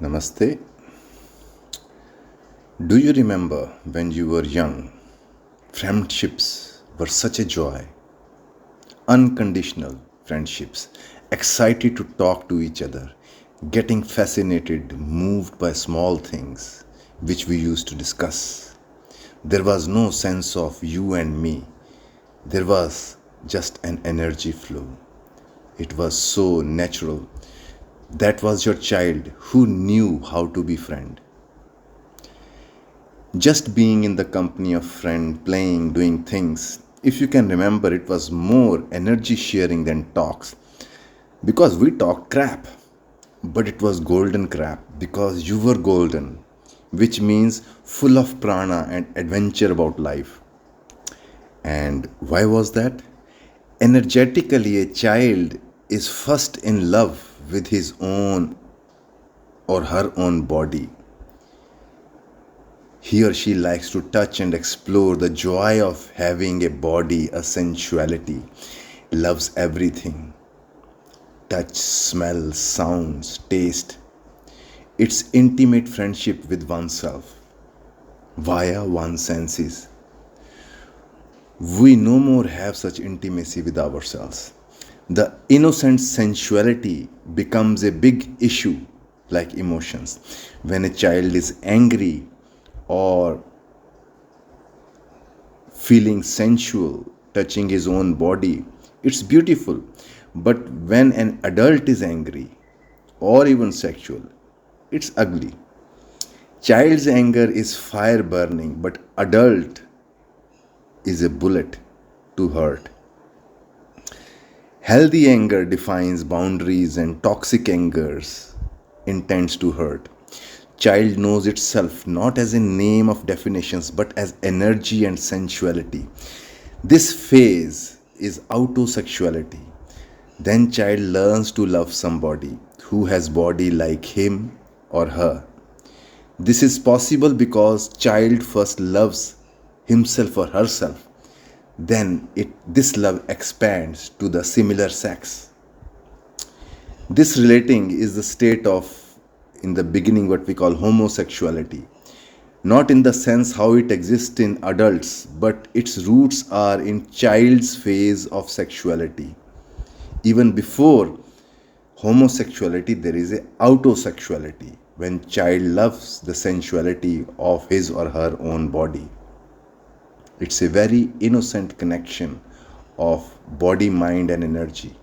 Namaste. Do you remember when you were young? Friendships were such a joy. Unconditional friendships, excited to talk to each other, getting fascinated, moved by small things which we used to discuss. There was no sense of you and me, there was just an energy flow. It was so natural. That was your child who knew how to be friend. Just being in the company of friend, playing, doing things. If you can remember, it was more energy sharing than talks. Because we talked crap. But it was golden crap because you were golden, which means full of prana and adventure about life. And why was that? Energetically, a child is first in love with his own or her own body. He or she likes to touch and explore the joy of having a body, a sensuality, loves everything. Touch, smell, sounds, taste. It's intimate friendship with oneself via one's senses. We no more have such intimacy with ourselves. The innocent sensuality becomes a big issue, like emotions. When a child is angry or feeling sensual, touching his own body, it's beautiful. But when an adult is angry or even sexual, it's ugly. Child's anger is fire burning, but adult is a bullet to hurt. Healthy anger defines boundaries and toxic angers intends to hurt. Child knows itself not as a name of definitions but as energy and sensuality. This phase is autosexuality. Then child learns to love somebody who has body like him or her. This is possible because child first loves himself or herself. Then this love expands to the similar sex. This relating is the state of, in the beginning, what we call homosexuality. Not in the sense how it exists in adults, but its roots are in child's phase of sexuality. Even before homosexuality, there is a autosexuality when child loves the sensuality of his or her own body. It's a very innocent connection of body, mind, and energy.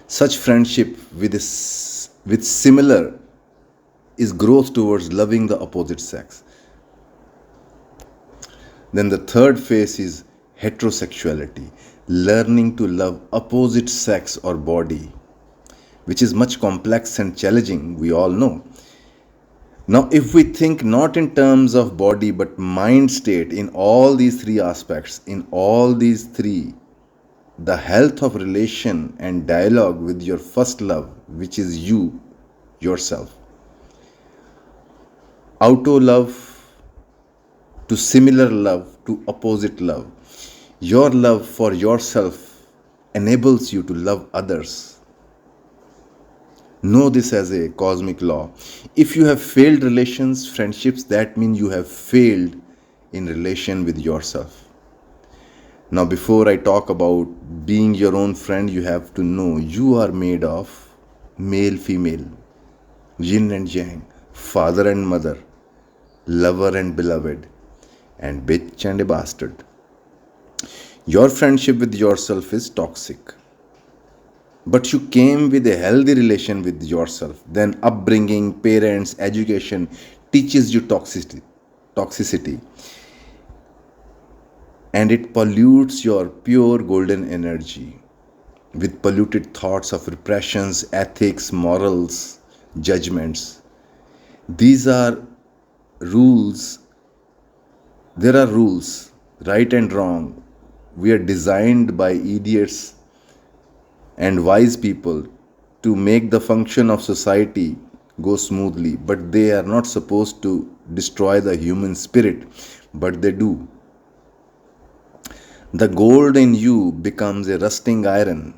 Such friendship with similar is growth towards loving the opposite sex. Then the third phase is heterosexuality, learning to love opposite sex or body, which is much complex and challenging, we all know. Now, if we think not in terms of body but mind state in all these three aspects, in all these three, the health of relation and dialogue with your first love, which is you, yourself. Auto love to similar love to opposite love. Your love for yourself enables you to love others. Know this as a cosmic law. If you have failed relations, friendships, that means you have failed in relation with yourself. Now, before I talk about being your own friend, you have to know you are made of male, female, yin and yang, father and mother, lover and beloved, and bitch and a bastard. Your friendship with yourself is toxic. But you came with a healthy relation with yourself. Then upbringing, parents, education teaches you toxicity. And it pollutes your pure golden energy with polluted thoughts of repressions, ethics, morals, judgments. These are rules. There are rules, right and wrong. We are designed by idiots and wise people to make the function of society go smoothly, but they are not supposed to destroy the human spirit, but they do. The gold in you becomes a rusting iron,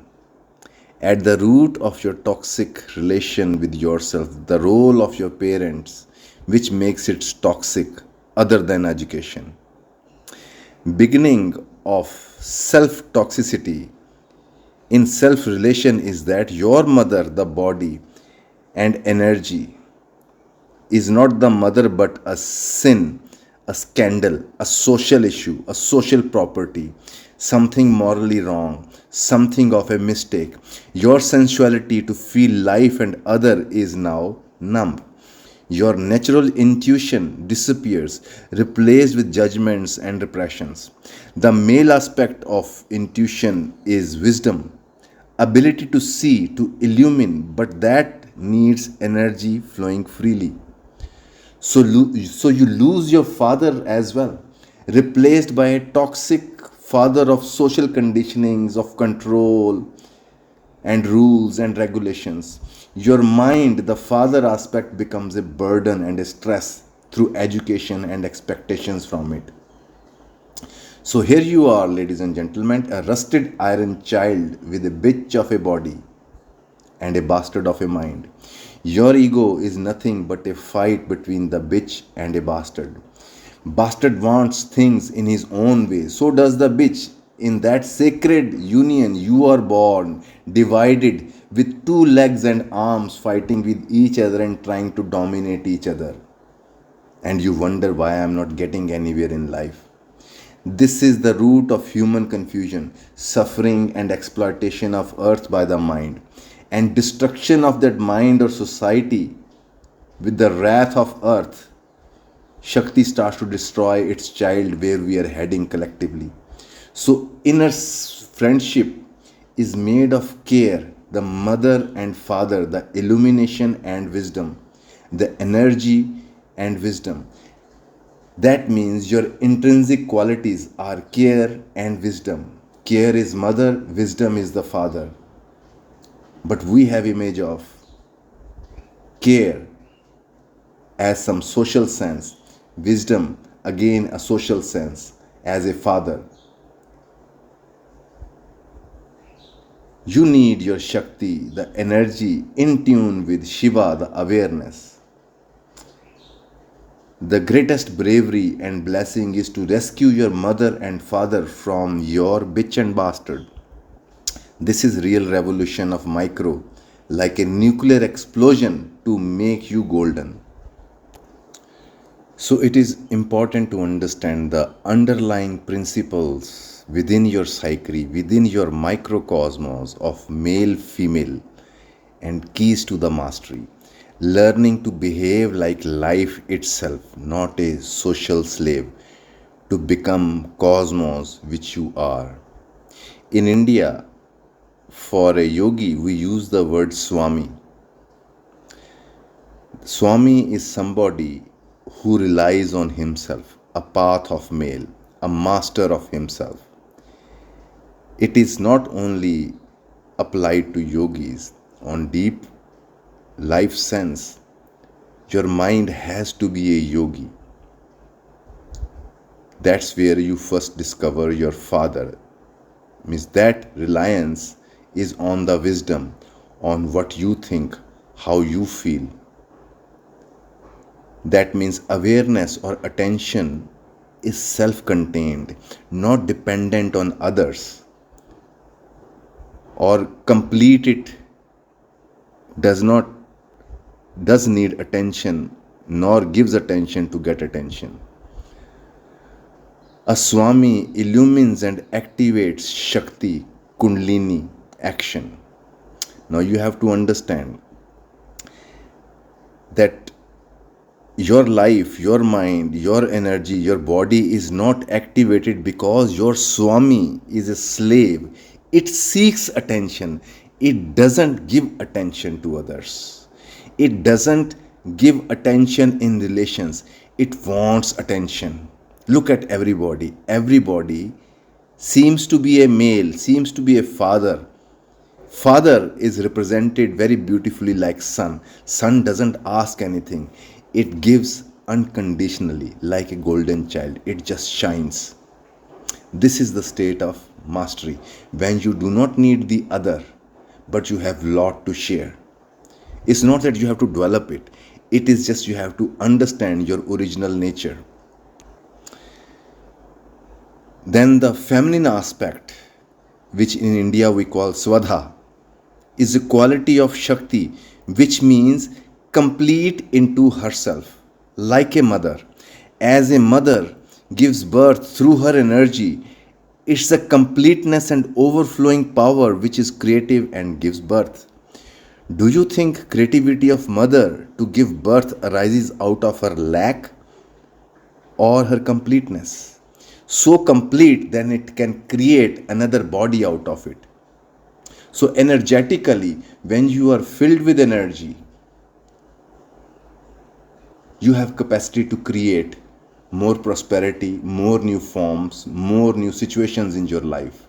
At the root of your toxic relation with yourself, the role of your parents, which makes it toxic other than education. Beginning of self toxicity in self relation is that your mother, the body and energy, is not the mother but a sin, a scandal, a social issue, a social property, something morally wrong, something of a mistake. Your sensuality to feel life and other is now numb. Your natural intuition disappears, replaced with judgments and repressions. The male aspect of intuition is wisdom, ability to see, to illumine, but that needs energy flowing freely. So you lose your father as well, replaced by a toxic father of social conditionings, of control and rules and regulations. Your mind, the father aspect, becomes a burden and a stress through education and expectations from it. So here you are, ladies and gentlemen, a rusted iron child with a bitch of a body and a bastard of a mind. Your ego is nothing but a fight between the bitch and a bastard. Bastard wants things in his own way, so does the bitch. In that sacred union, you are born, divided, with two legs and arms, fighting with each other and trying to dominate each other. And you wonder why I am not getting anywhere in life. This is the root of human confusion, suffering, and exploitation of earth by the mind, and destruction of that mind or society with the wrath of earth. Shakti starts to destroy its child where we are heading collectively. So, inner friendship is made of care, the mother and father, the illumination and wisdom, the energy and wisdom. That means your intrinsic qualities are care and wisdom. Care is mother, wisdom is the father. But we have image of care as some social sense, wisdom again a social sense as a father. You need your Shakti, the energy in tune with Shiva, the awareness. The greatest bravery and blessing is to rescue your mother and father from your bitch and bastard. This is real revolution of micro, like a nuclear explosion to make you golden. So it is important to understand the underlying principles within your psyche, within your microcosmos of male, female, and keys to the mastery. Learning to behave like life itself, not a social slave, to become cosmos which you are. In India, for a yogi, we use the word Swami. Swami is somebody who relies on himself, a path of male, a master of himself. It is not only applied to yogis. On deep life sense, your mind has to be a yogi. That's where you first discover your father. Means that reliance is on the wisdom, on what you think, how you feel. That means awareness or attention is self-contained, not dependent on others, or complete it does need attention nor gives attention to get attention. A Swami illumines and activates Shakti, Kundalini, action. Now you have to understand that your life, your mind, your energy, your body is not activated because your Swami is a slave. It seeks attention. It doesn't give attention to others. It doesn't give attention in relations. It wants attention. Look at everybody. Everybody seems to be a male, seems to be a father. Father is represented very beautifully like sun. Sun doesn't ask anything. It gives unconditionally like a golden child. It just shines. This is the state of mastery when you do not need the other, but you have lot to share. It's not that you have to develop it. It is just you have to understand your original nature. Then the feminine aspect, which in India we call Swadha, is a quality of Shakti, which means complete into herself, like a mother. As a mother gives birth through her energy, it's a completeness and overflowing power which is creative and gives birth. Do you think creativity of mother to give birth arises out of her lack or her completeness? So complete then it can create another body out of it. So energetically, when you are filled with energy, you have capacity to create more prosperity, more new forms, more new situations in your life.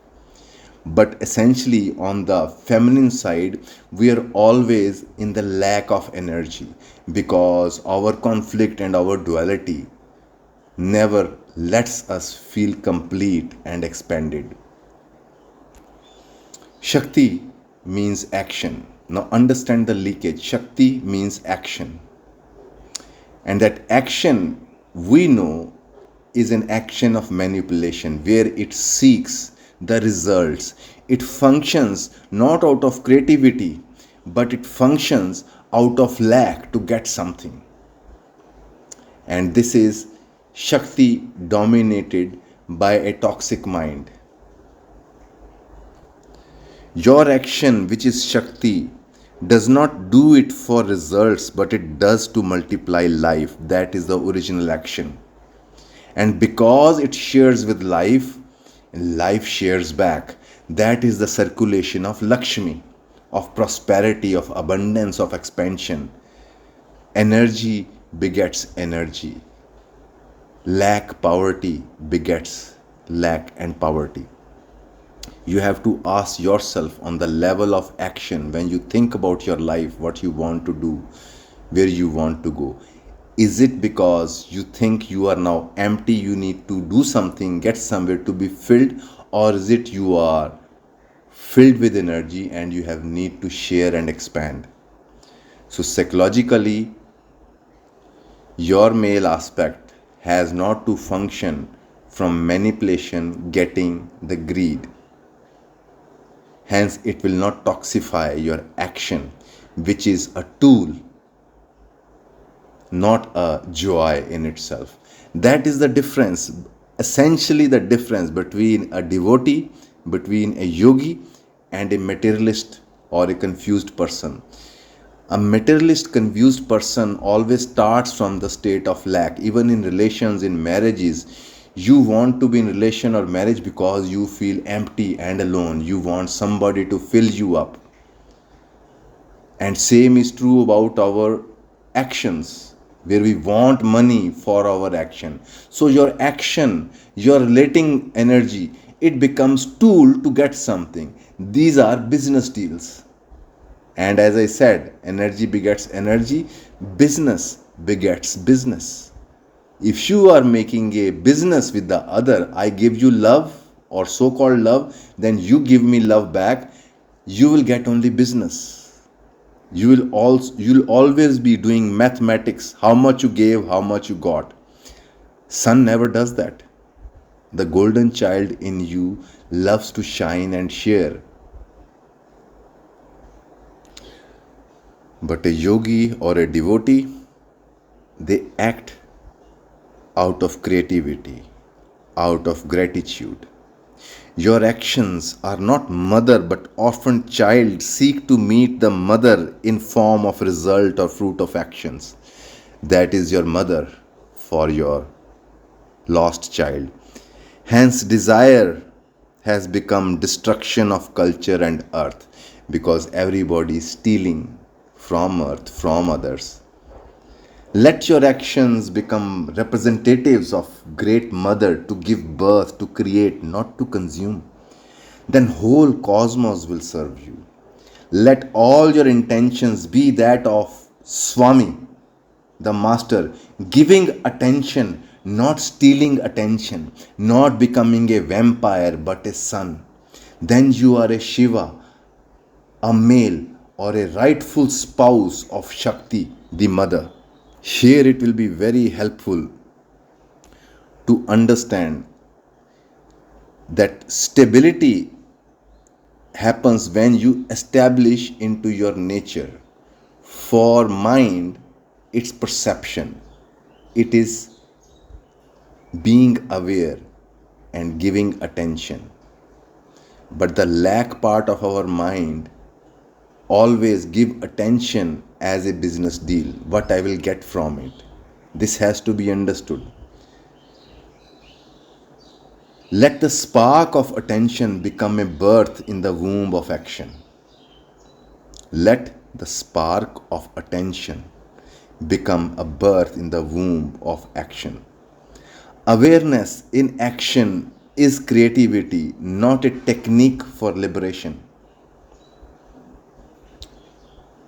But essentially, on the feminine side, we are always in the lack of energy because our conflict and our duality never lets us feel complete and expanded. Shakti means action. Now understand the leakage. Shakti means action. And that action we know is an action of manipulation where it seeks the results. It functions not out of creativity, but it functions out of lack to get something. And this is Shakti dominated by a toxic mind. Your action, which is Shakti, does not do it for results, but it does to multiply life. That is the original action. And because it shares with life, life shares back. That is the circulation of Lakshmi, of prosperity, of abundance, of expansion. Energy begets energy. Lack, poverty begets lack and poverty. You have to ask yourself on the level of action when you think about your life, what you want to do, where you want to go. Is it because you think you are now empty, you need to do something, get somewhere to be filled, or is it you are filled with energy and you have need to share and expand? So psychologically, your male aspect has not to function from manipulation, getting the greed. Hence, it will not toxify your action, which is a tool, not a joy in itself. That is the difference, essentially the difference between a devotee, between a yogi and a materialist or a confused person. A materialist confused person always starts from the state of lack. Even in relations, in marriages, you want to be in relation or marriage because you feel empty and alone. You want somebody to fill you up. And same is true about our actions, where we want money for our action. So your action, your relating energy, it becomes tool to get something. These are business deals. And as I said, energy begets energy, business begets business. If you are making a business with the other, I give you love or so-called love, then you give me love back, you will get only business. You'll always be doing mathematics, how much you gave, how much you got. Sun never does that. The golden child in you loves to shine and share. But a yogi or a devotee, they act out of creativity, out of gratitude. Your actions are not mother but often child seek to meet the mother in form of result or fruit of actions. That is your mother for your lost child. Hence desire has become destruction of culture and earth because everybody is stealing from earth, from others. Let your actions become representatives of great mother to give birth, to create, not to consume. Then whole cosmos will serve you. Let all your intentions be that of Swami, the master, giving attention, not stealing attention, not becoming a vampire but a sun. Then you are a Shiva, a male or a rightful spouse of Shakti, the mother. Here it will be very helpful to understand that stability happens when you establish into your nature. For mind, it's perception. It is being aware and giving attention. But the lack part of our mind always give attention as a business deal, what I will get from it. This has to be understood. Let the spark of attention become a birth in the womb of action. Let the spark of attention become a birth in the womb of action. Awareness in action is creativity, not a technique for liberation.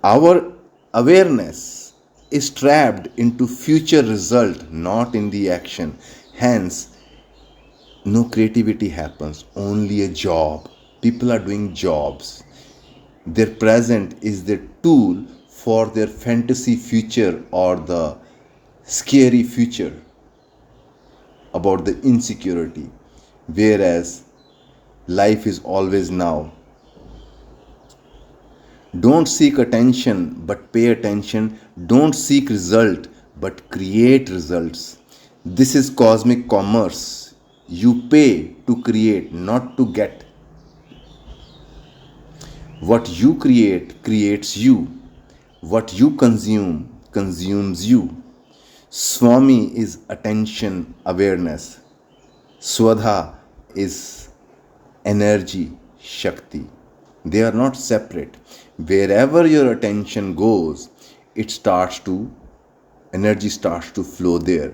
Our awareness is trapped into future result, not in the action. Hence, no creativity happens, only a job. People are doing jobs. Their present is the tool for their fantasy future or the scary future about the insecurity, whereas life is always now. Don't seek attention but pay attention. Don't seek result but create results. This is cosmic commerce. You pay to create, not to get. What you create creates you. What you consume consumes you. Swami is attention awareness. Swadha is energy, Shakti. They are not separate. Wherever your attention goes, energy starts to flow there.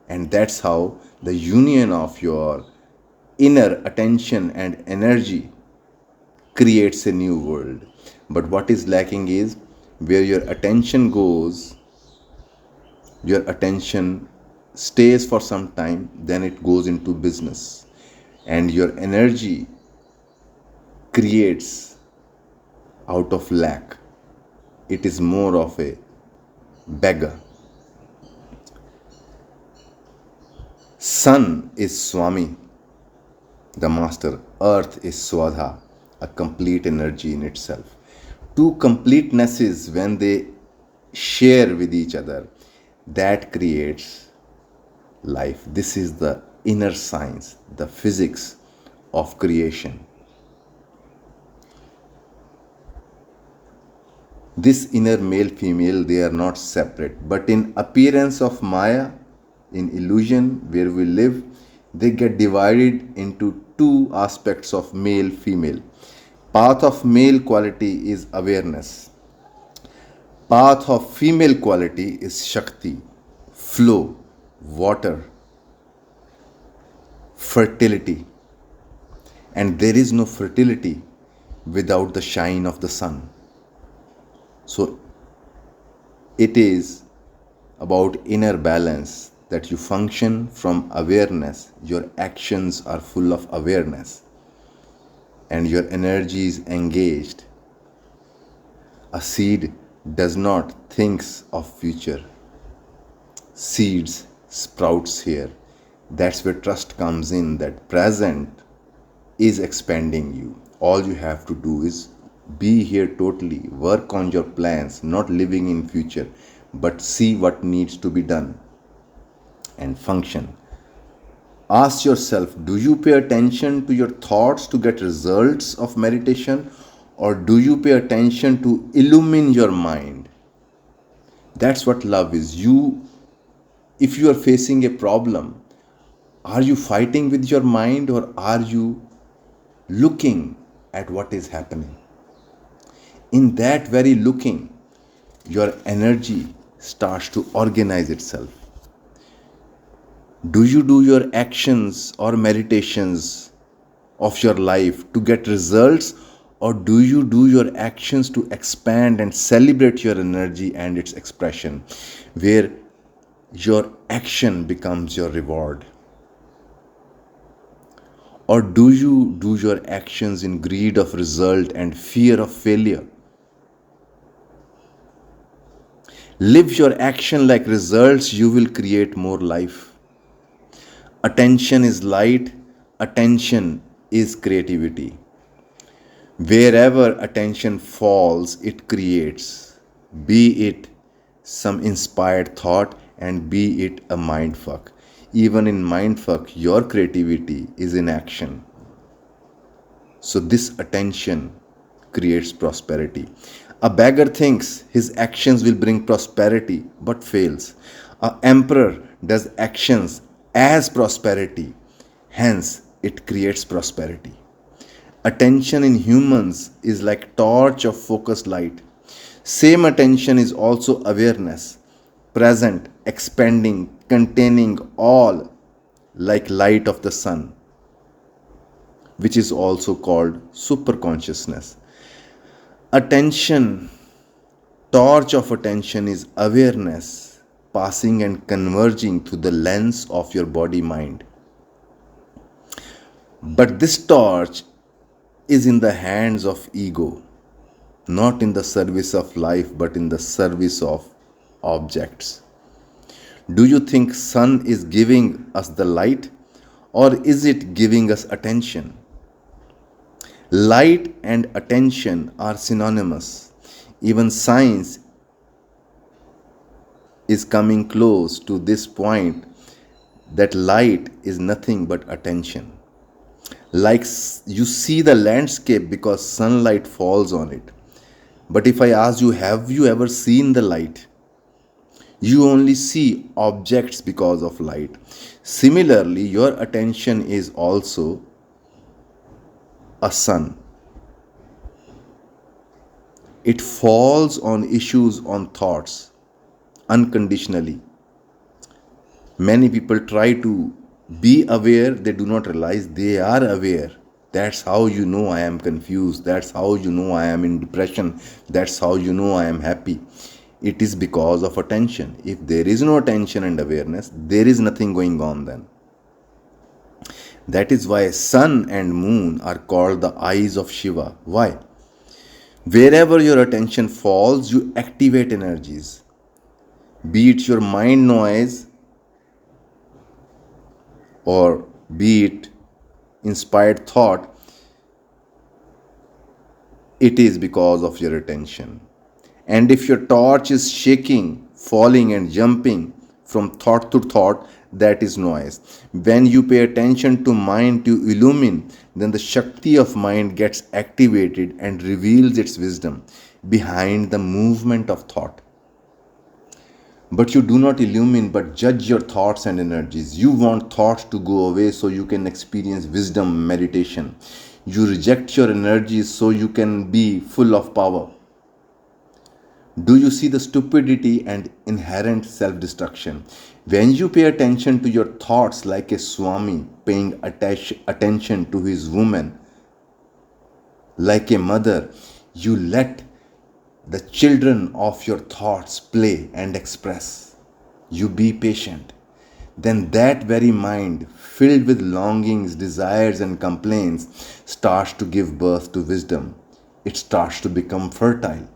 And that's how the union of your inner attention and energy creates a new world. But what is lacking is where your attention goes, your attention stays for some time, then it goes into business. And your energy creates out of lack. It is more of a beggar. Sun is Swami, the master. Earth is Swadha, a complete energy in itself. Two completenesses, when they share with each other, that creates life. This is the inner science, the physics of creation. This inner male female, they are not separate, but in appearance of Maya, in illusion where we live, they get divided into two aspects of male female. Path of male quality is awareness. Path of female quality is Shakti, flow, water, fertility. And there is no fertility without the shine of the sun. So it is about inner balance, that you function from awareness. Your actions are full of awareness and your energy is engaged. A seed does not think of future. Seeds sprouts here. That's where trust comes in, that present is expanding you. All you have to do is be here totally, work on your plans, not living in future, but see what needs to be done and function. Ask yourself, do you pay attention to your thoughts to get results of meditation, or do you pay attention to illumine your mind? That's what love is. If you are facing a problem, are you fighting with your mind, or are you looking at what is happening? In that very looking, your energy starts to organize itself. Do you do your actions or meditations of your life to get results, or do you do your actions to expand and celebrate your energy and its expression, where your action becomes your reward? Or do you do your actions in greed of result and fear of failure? Live your action like results, you will create more life. Attention is light, attention is creativity. Wherever attention falls, it creates. Be it some inspired thought and be it a mindfuck. Even in mindfuck, your creativity is in action. So this attention creates prosperity. A beggar thinks his actions will bring prosperity but fails. A emperor does actions as prosperity, hence it creates prosperity. Attention in humans is like torch of focused light. Same attention is also awareness, present, expanding, containing all, like light of the sun, which is also called superconsciousness. Attention, torch of attention is awareness, passing and converging through the lens of your body mind. But this torch is in the hands of ego, not in the service of life, but in the service of objects. Do you think sun is giving us the light, or is it giving us attention? Light and attention are synonymous. Even science is coming close to this point that light is nothing but attention. Like you see the landscape because sunlight falls on it. But if I ask you, have you ever seen the light? You only see objects because of light. Similarly, your attention is also a sun. It falls on issues, on thoughts, unconditionally. Many people try to be aware, they do not realize they are aware. That's how you know I am confused. That's how you know I am in depression. That's how you know I am happy. It is because of attention. If there is no attention and awareness, there is nothing going on then. That is why sun and moon are called the eyes of Shiva. Why? Wherever your attention falls, you activate energies. Be it your mind noise or be it inspired thought, it is because of your attention. And if your torch is shaking, falling, and jumping from thought to thought, that is noise. When you pay attention to mind to illumine, then the Shakti of mind gets activated and reveals its wisdom behind the movement of thought. But you do not illumine but judge your thoughts and energies. You want thoughts to go away so you can experience wisdom, meditation. You reject your energies so you can be full of power. Do you see the stupidity and inherent self-destruction? When you pay attention to your thoughts like a Swami paying attention to his woman, like a mother, you let the children of your thoughts play and express. You be patient. Then that very mind, filled with longings, desires, and complaints, starts to give birth to wisdom. It starts to become fertile.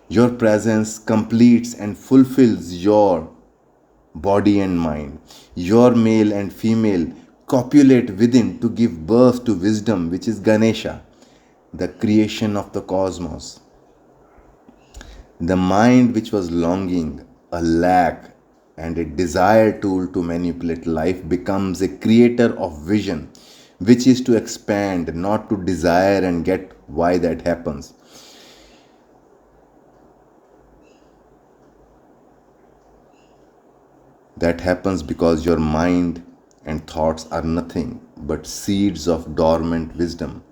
Your presence completes and fulfills your body and mind. Your male and female copulate within to give birth to wisdom, which is Ganesha, the creation of the cosmos. The mind which was longing, a lack, and a desire tool to manipulate life becomes a creator of vision, which is to expand, not to desire and get. Why that happens? That happens because your mind and thoughts are nothing but seeds of dormant wisdom.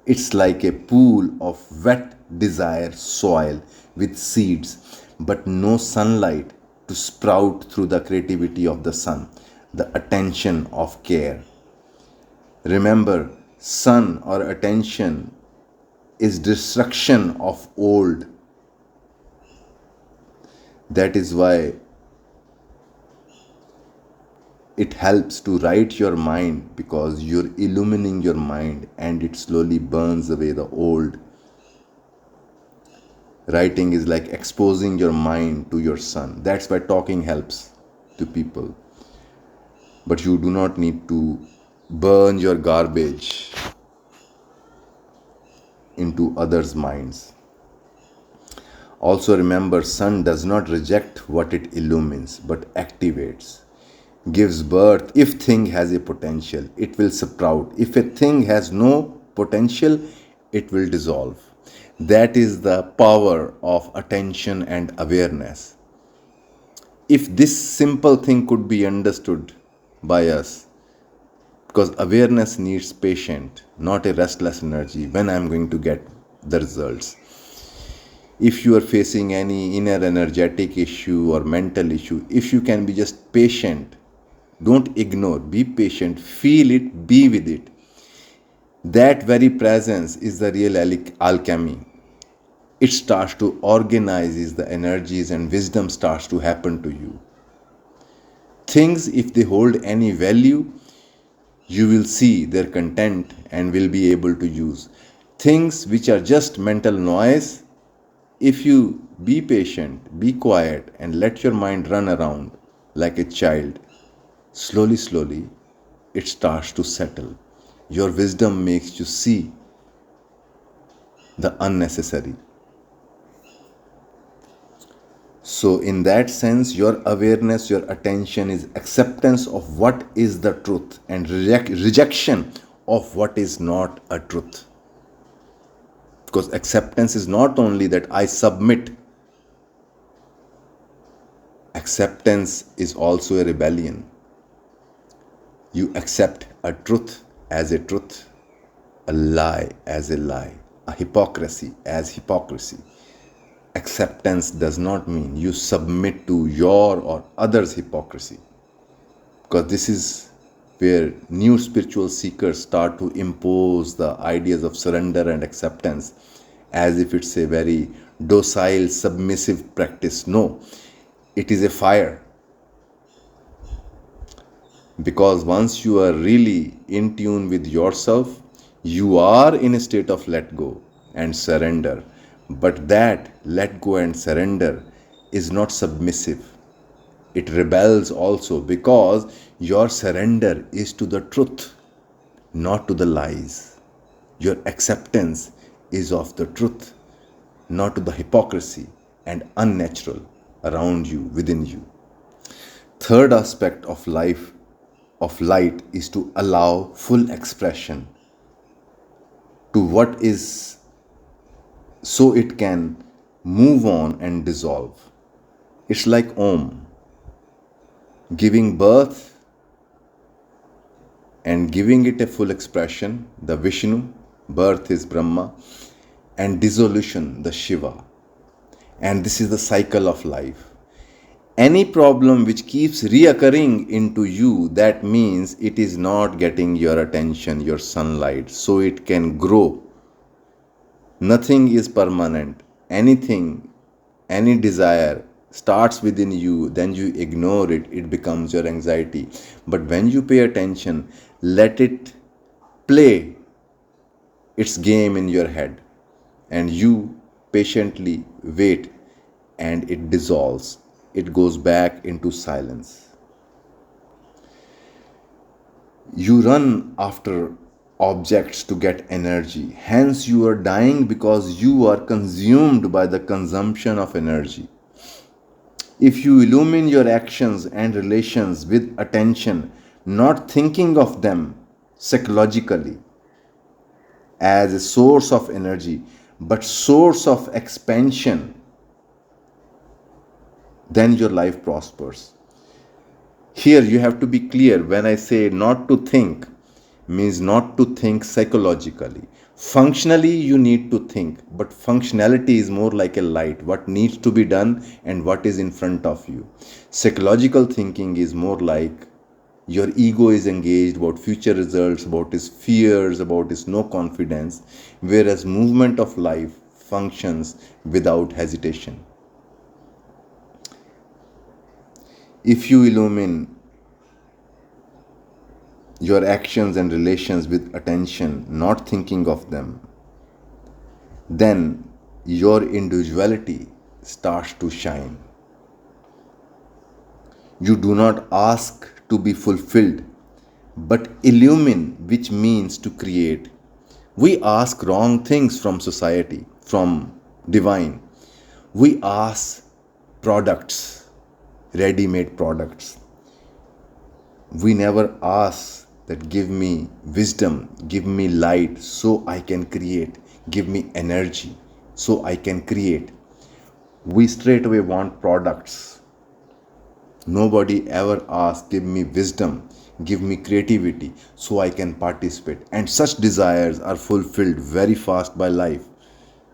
It's like a pool of wet desire soil with seeds, but no sunlight to sprout through the creativity of the sun, the attention of care. Remember, sun or attention is destruction of old. That is why It helps to write your mind because you're illumining your mind and it slowly burns away the old. Writing is like exposing your mind to your sun. That's why talking helps to people. But you do not need to burn your garbage into others' minds. Also remember, sun does not reject what it illumines, but activates, gives birth. If thing has a potential, it will sprout. If a thing has no potential, it will dissolve. That is the power of attention and awareness. If this simple thing could be understood by us, because awareness needs patience, not a restless energy when I'm going to get the results. If you are facing any inner energetic issue or mental issue, if you can be just patient, don't ignore, be patient, feel it, be with it. That very presence is the real alchemy. It starts to organize the energies and wisdom starts to happen to you. Things, if they hold any value, you will see their content and will be able to use. Things which are just mental noise, if you be patient, be quiet, and let your mind run around like a child, slowly, it starts to settle. Your wisdom makes you see the unnecessary. So, in that sense, your awareness, your attention is acceptance of what is the truth and rejection of what is not a truth. Because acceptance is not only that I submit, acceptance is also a rebellion. You accept a truth as a truth, a lie as a lie, a hypocrisy as hypocrisy. Acceptance does not mean you submit to your or others' hypocrisy. Because this is where new spiritual seekers start to impose the ideas of surrender and acceptance as if it's a very docile, submissive practice. No, it is a fire. Because once you are really in tune with yourself, you are in a state of let go and surrender. But that let go and surrender is not submissive. It rebels also because your surrender is to the truth, not to the lies. Your acceptance is of the truth, not to the hypocrisy and unnatural around you, within you. Third aspect of life, of light, is to allow full expression to what is, so it can move on and dissolve. It's like Om, giving birth and giving it a full expression, the Vishnu, birth is Brahma, and dissolution, the Shiva. And this is the cycle of life. Any problem which keeps reoccurring into you, that means it is not getting your attention, your sunlight, so it can grow. Nothing is permanent. Anything, any desire starts within you, then you ignore it, it becomes your anxiety. But when you pay attention, let it play its game in your head, and you patiently wait, and it dissolves. It goes back into silence. You run after objects to get energy. Hence, you are dying because you are consumed by the consumption of energy. If you illumine your actions and relations with attention, not thinking of them psychologically as a source of energy, but source of expansion, then your life prospers. Here you have to be clear. When I say not to think, means not to think psychologically. Functionally, you need to think, but functionality is more like a light, what needs to be done and what is in front of you. Psychological thinking is more like your ego is engaged about future results, about its fears, about its no confidence, whereas movement of life functions without hesitation. If you illumine your actions and relations with attention, not thinking of them, then your individuality starts to shine. You do not ask to be fulfilled, but illumine, which means to create. We ask wrong things from society, from divine. We ask products, ready made products. We never ask that give me wisdom, give me light so I can create, give me energy so I can create. We straight away want products. Nobody ever asks, give me wisdom, give me creativity so I can participate. And such desires are fulfilled very fast by life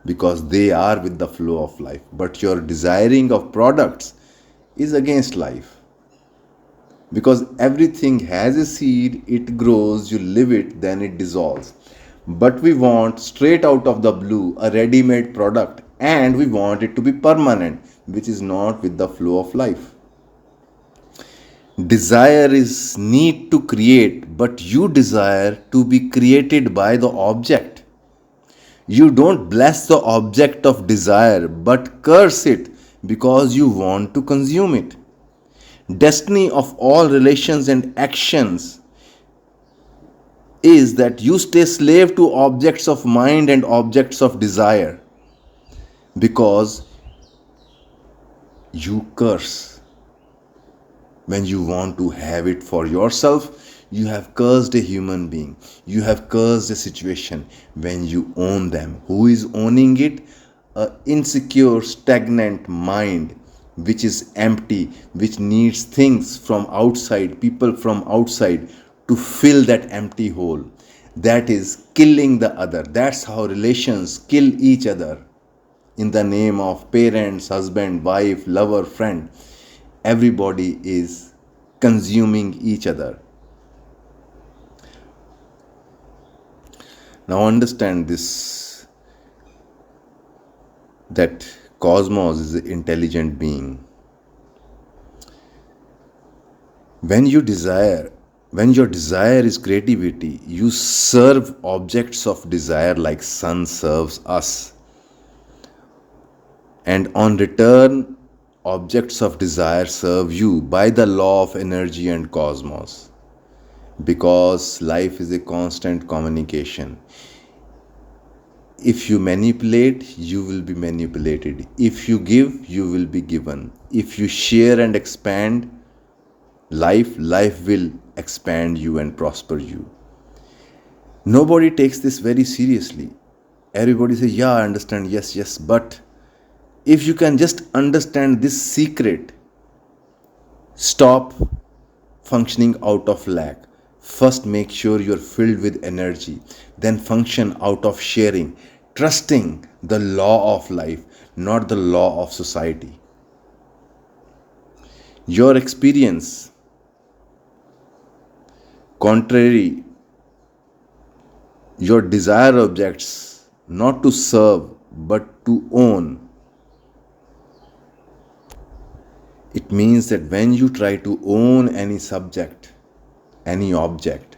because they are with the flow of life. But your desiring of products is against life. Because everything has a seed, it grows, you live it, then it dissolves. But we want straight out of the blue a ready made product and we want it to be permanent, which is not with the flow of life. Desire is need to create, but you desire to be created by the object. You don't bless the object of desire, but curse it because you want to consume it. Destiny of all relations and actions is that you stay slave to objects of mind and objects of desire because you curse. When you want to have it for yourself, you have cursed a human being. You have cursed a situation when you own them. Who is owning it? A insecure, stagnant mind which is empty, which needs things from outside, people from outside to fill that empty hole. That is killing the other. That's how relations kill each other in the name of parents, husband, wife, lover, friend. Everybody is consuming each other. Now understand this, that cosmos is an intelligent being. When your desire is creativity, you serve objects of desire like sun serves us. And on return, objects of desire serve you by the law of energy and cosmos. Because life is a constant communication. If you manipulate, you will be manipulated. If you give, you will be given. If you share and expand life will expand you and prosper you. Nobody takes this very seriously. Everybody says, yeah, I understand, yes, but if you can just understand this secret, stop functioning out of lack. First, make sure you're filled with energy. Then function out of sharing, trusting the law of life, not the law of society. Your experience, contrary, your desire objects, not to serve but to own. It means that when you try to own any subject, any object,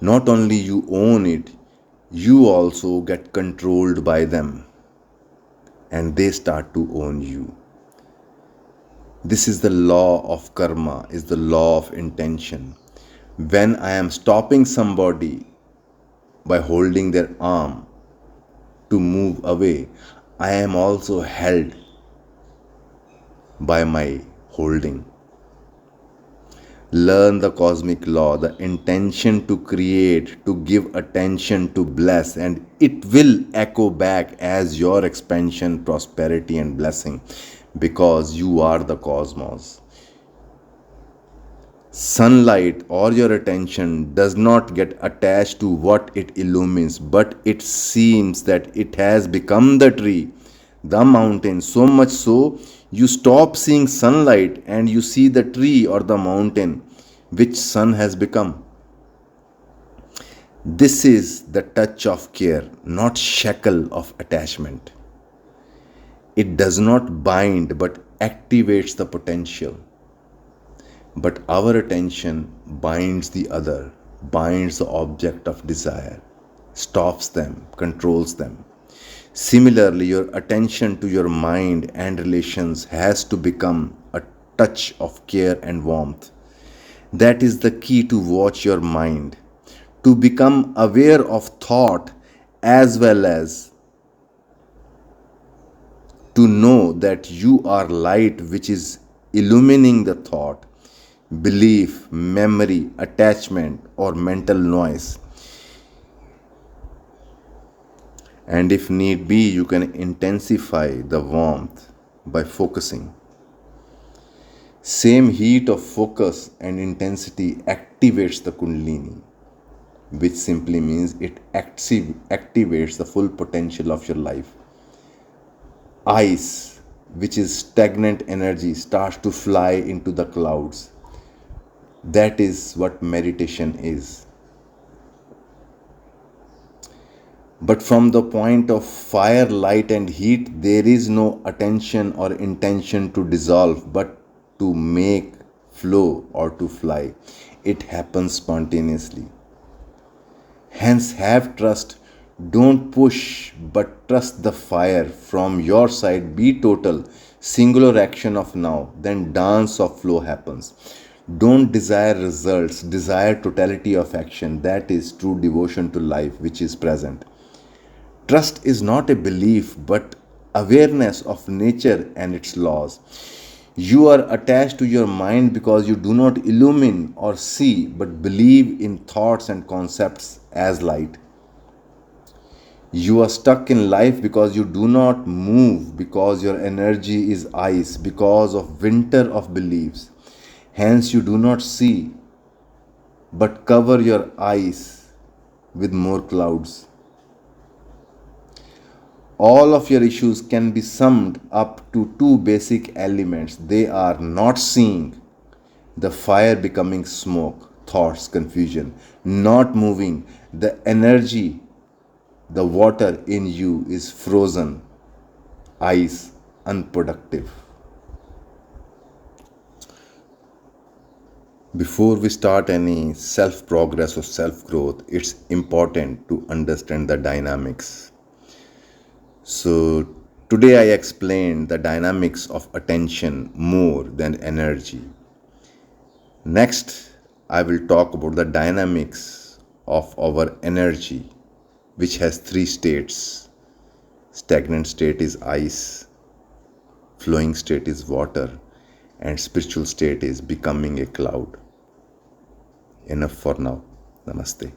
not only you own it, you also get controlled by them and they start to own you. This is the law of karma, is the law of intention. When I am stopping somebody by holding their arm to move away, I am also held by my holding. Learn the cosmic law, the intention to create, to give attention, to bless, and it will echo back as your expansion, prosperity, and blessing because you are the cosmos. Sunlight or your attention does not get attached to what it illumines, but it seems that it has become the tree, the mountain, so much so you stop seeing sunlight and you see the tree or the mountain which sun has become. This is the touch of care, not shackle of attachment. It does not bind but activates the potential. But our attention binds the other, binds the object of desire, stops them, controls them. Similarly, your attention to your mind and relations has to become a touch of care and warmth. That is the key to watch your mind, to become aware of thought as well as to know that you are light which is illumining the thought, belief, memory, attachment, or mental noise. And if need be, you can intensify the warmth by focusing. Same heat of focus and intensity activates the Kundalini, which simply means it activates the full potential of your life. Ice, which is stagnant energy, starts to fly into the clouds. That is what meditation is. But from the point of fire, light, and heat, there is no attention or intention to dissolve, but to make flow or to fly. It happens spontaneously. Hence, have trust. Don't push, but trust the fire from your side. Be total, singular action of now. Then dance of flow happens. Don't desire results, desire totality of action. That is true devotion to life, which is present. Trust is not a belief, but awareness of nature and its laws. You are attached to your mind because you do not illumine or see, but believe in thoughts and concepts as light. You are stuck in life because you do not move, because your energy is ice, because of winter of beliefs. Hence, you do not see, but cover your eyes with more clouds. All of your issues can be summed up to two basic elements. They are not seeing, the fire becoming smoke, thoughts, confusion, not moving, the energy, the water in you is frozen, ice, unproductive. Before we start any self progress or self growth, it's important to understand the dynamics. So, today I explained the dynamics of attention more than energy. Next, I will talk about the dynamics of our energy, which has three states. Stagnant state is ice, flowing state is water, and spiritual state is becoming a cloud. Enough for now. Namaste.